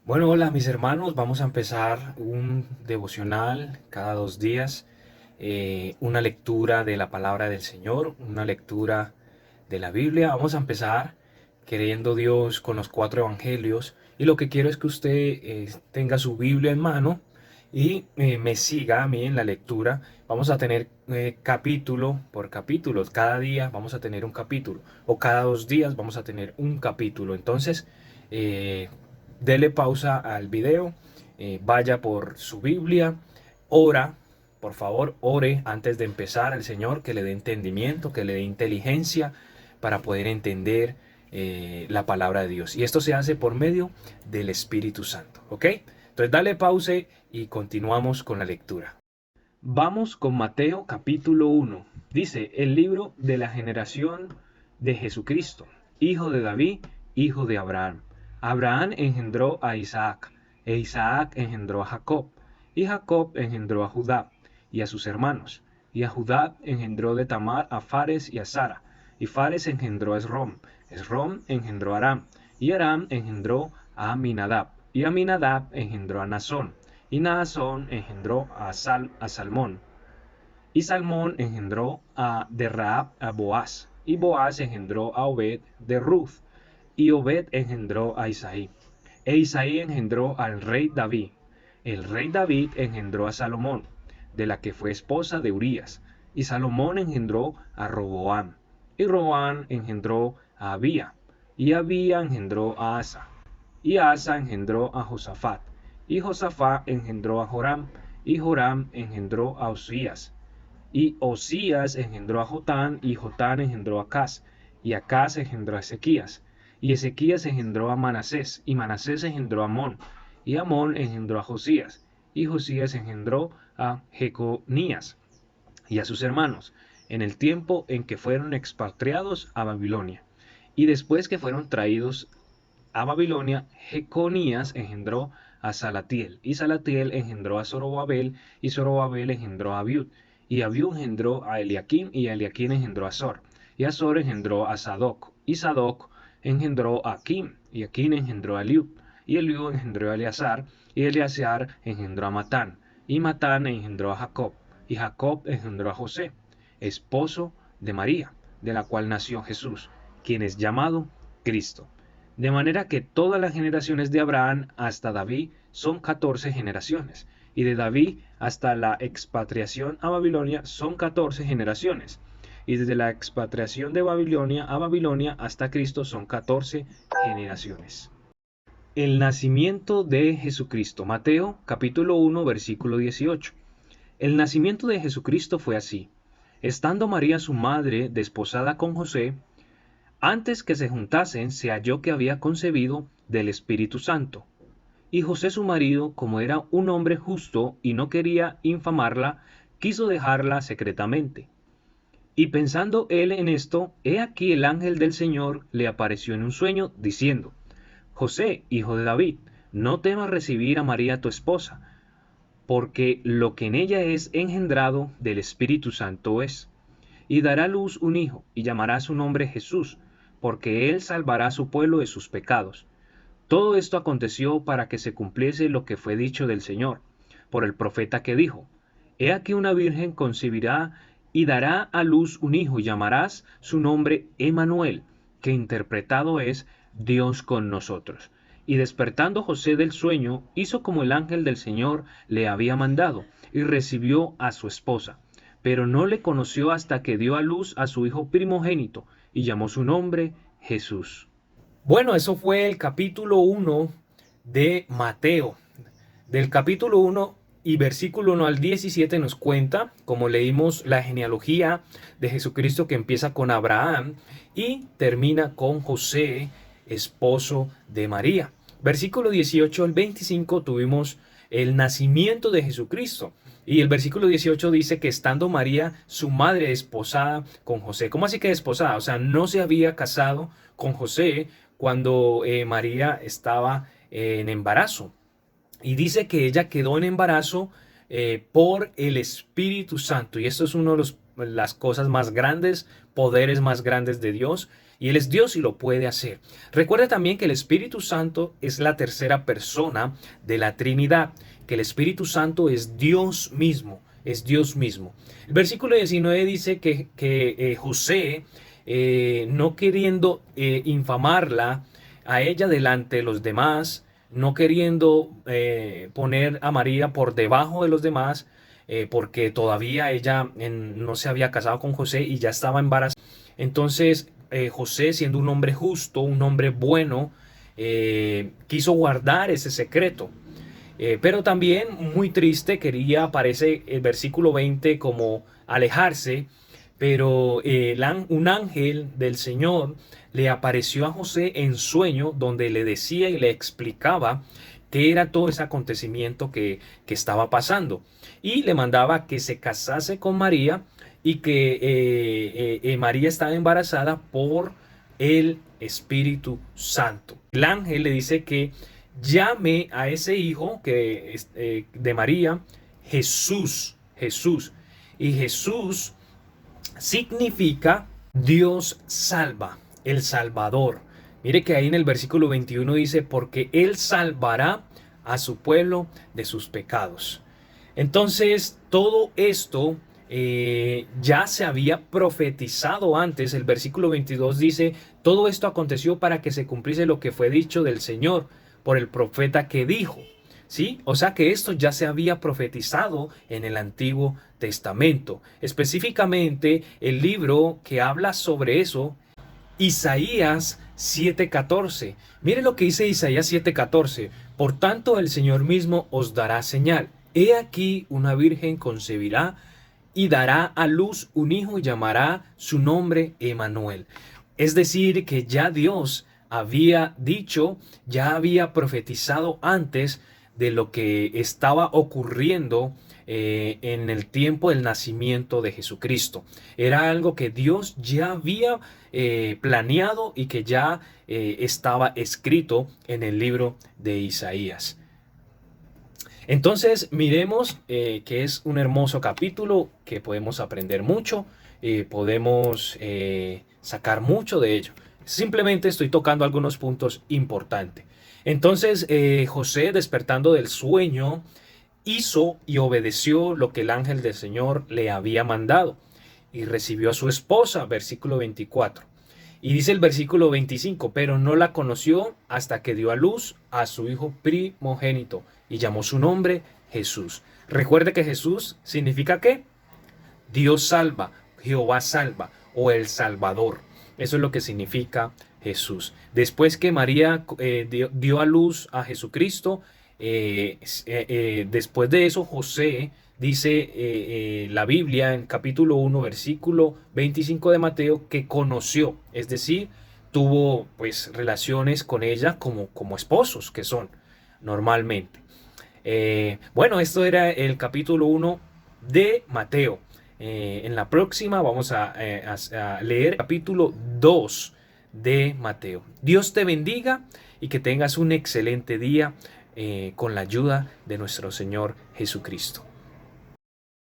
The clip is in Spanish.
Bueno, hola mis hermanos, vamos a empezar un devocional cada 2 días, una lectura de la palabra del Señor, una lectura de la Biblia. Vamos a empezar queriendo Dios con los 4 evangelios y lo que quiero es que usted tenga su Biblia en mano y me siga a mí en la lectura. Vamos a tener capítulo por capítulo, cada día vamos a tener un capítulo o cada 2 días vamos a tener un capítulo. Entonces, eh, dele pausa al video, vaya por su Biblia, ora, por favor, ore antes de empezar al Señor, que le dé entendimiento, que le dé inteligencia para poder entender la palabra de Dios. Y esto se hace por medio del Espíritu Santo, ¿ok? Entonces dale pause y continuamos con la lectura. Vamos con Mateo capítulo 1. Dice, el libro de la generación de Jesucristo, hijo de David, hijo de Abraham. Abraham engendró a Isaac, e Isaac engendró a Jacob, y Jacob engendró a Judá y a sus hermanos. Y a Judá engendró de Tamar a Fares y a Sara, y Fares engendró a Esrom, Esrom engendró a Aram, y Aram engendró a Aminadab, y Aminadab engendró a Nazón, y Naasón engendró a Salmón, y Salmón engendró de Raab a Boaz, y Boaz engendró a Obed de Ruth, y Obed engendró a Isaí, e Isaí engendró al rey David. El rey David engendró a Salomón, de la que fue esposa de Urías, y Salomón engendró a Roboam, y Roboam engendró a Abía, y Abía engendró a Asa, y Asa engendró a Josafat, y Josafat engendró a Joram, y Joram engendró a Osías, y Osías engendró a Jotán, y Jotán engendró a Acaz, y Acaz engendró a Ezequías, y Ezequías engendró a Manasés, y Manasés engendró a Amón, y Amón engendró a Josías, y Josías engendró a Jeconías y a sus hermanos, en el tiempo en que fueron expatriados a Babilonia. Y después que fueron traídos a Babilonia, Jeconías engendró a Salatiel, y Salatiel engendró a Zorobabel, y Zorobabel engendró a Abiud, y Abiud engendró a Eliakim, y Eliakim engendró a Azor, y Azor engendró a Sadoc, y Sadoc engendró a Akim, y Akim engendró a Eliud, y Eliud engendró a Eleazar, y Eleazar engendró a Matán, y Matán engendró a Jacob, y Jacob engendró a José, esposo de María, de la cual nació Jesús, quien es llamado Cristo. De manera que todas las generaciones de Abraham hasta David son 14 generaciones, y de David hasta la expatriación a Babilonia son 14 generaciones, y desde la expatriación de Babilonia a Babilonia hasta Cristo son 14 generaciones. El nacimiento de Jesucristo. Mateo capítulo 1 versículo 18. El nacimiento de Jesucristo fue así. Estando María su madre desposada con José, antes que se juntasen, se halló que había concebido del Espíritu Santo. Y José su marido, como era un hombre justo y no quería infamarla, quiso dejarla secretamente. Y pensando él en esto, he aquí el ángel del Señor le apareció en un sueño, diciendo, José, hijo de David, no temas recibir a María tu esposa, porque lo que en ella es engendrado del Espíritu Santo es. Y dará a luz un hijo, y llamará su nombre Jesús, porque él salvará a su pueblo de sus pecados. Todo esto aconteció para que se cumpliese lo que fue dicho del Señor, por el profeta que dijo, He aquí una virgen concebirá y dará a luz un hijo, y llamarás su nombre Emmanuel, que interpretado es Dios con nosotros. Y despertando José del sueño, hizo como el ángel del Señor le había mandado, y recibió a su esposa. Pero no le conoció hasta que dio a luz a su hijo primogénito, y llamó su nombre Jesús. Bueno, eso fue el capítulo 1 de Mateo. Del capítulo 1 y versículo 1 al 17 nos cuenta, como leímos, la genealogía de Jesucristo, que empieza con Abraham y termina con José, esposo de María. Versículo 18 al 25 tuvimos el nacimiento de Jesucristo. Y el versículo 18 dice que estando María, su madre, desposada con José. ¿Cómo así que desposada? O sea, no se había casado con José cuando María estaba en embarazo. Y dice que ella quedó en embarazo por el Espíritu Santo. Y esto es uno de las cosas más grandes, poderes más grandes de Dios. Y Él es Dios y lo puede hacer. Recuerde también que el Espíritu Santo es la tercera persona de la Trinidad, que el Espíritu Santo es Dios mismo, es Dios mismo. El versículo 19 dice que José, no queriendo infamarla a ella delante de los demás, no queriendo poner a María por debajo de los demás, porque todavía ella no se había casado con José y ya estaba embarazada. Entonces José, siendo un hombre justo, un hombre bueno, quiso guardar ese secreto. Pero también muy triste, quería, parece el versículo 20, como alejarse, pero un ángel del Señor le apareció a José en sueño, donde le decía y le explicaba qué era todo ese acontecimiento que estaba pasando. Y le mandaba que se casase con María y que María estaba embarazada por el Espíritu Santo. El ángel le dice que llame a ese hijo de María Jesús, Jesús. Y Jesús significa Dios salva, el Salvador. Mire que ahí en el versículo 21 dice, porque Él salvará a su pueblo de sus pecados. Entonces, todo esto ya se había profetizado antes. El versículo 22 dice, todo esto aconteció para que se cumpliese lo que fue dicho del Señor por el profeta que dijo. ¿Sí? O sea que esto ya se había profetizado en el Antiguo Testamento. Específicamente, el libro que habla sobre eso, Isaías 7:14. Mire lo que dice Isaías 7:14. Por tanto, el Señor mismo os dará señal. He aquí una virgen concebirá y dará a luz un hijo y llamará su nombre Emmanuel. Es decir, que ya Dios había dicho, ya había profetizado antes de lo que estaba ocurriendo en el tiempo del nacimiento de Jesucristo. Era algo que Dios ya había planeado y que ya estaba escrito en el libro de Isaías. Entonces miremos que es un hermoso capítulo, que podemos aprender mucho, podemos sacar mucho de ello. Simplemente estoy tocando algunos puntos importantes. Entonces José, despertando del sueño, hizo y obedeció lo que el ángel del Señor le había mandado y recibió a su esposa, versículo 24. Y dice el versículo 25, pero no la conoció hasta que dio a luz a su hijo primogénito y llamó su nombre Jesús. Recuerde que Jesús significa ¿qué? Dios salva, Jehová salva o el Salvador. Eso es lo que significa Jesús. Después que María dio a luz a Jesucristo, después de eso José, dice la Biblia en capítulo 1, versículo 25 de Mateo, que conoció, es decir, tuvo pues relaciones con ella como esposos que son normalmente. Bueno, esto era el capítulo 1 de Mateo. En la próxima vamos a leer el capítulo 2 de Mateo. Dios te bendiga y que tengas un excelente día con la ayuda de nuestro Señor Jesucristo.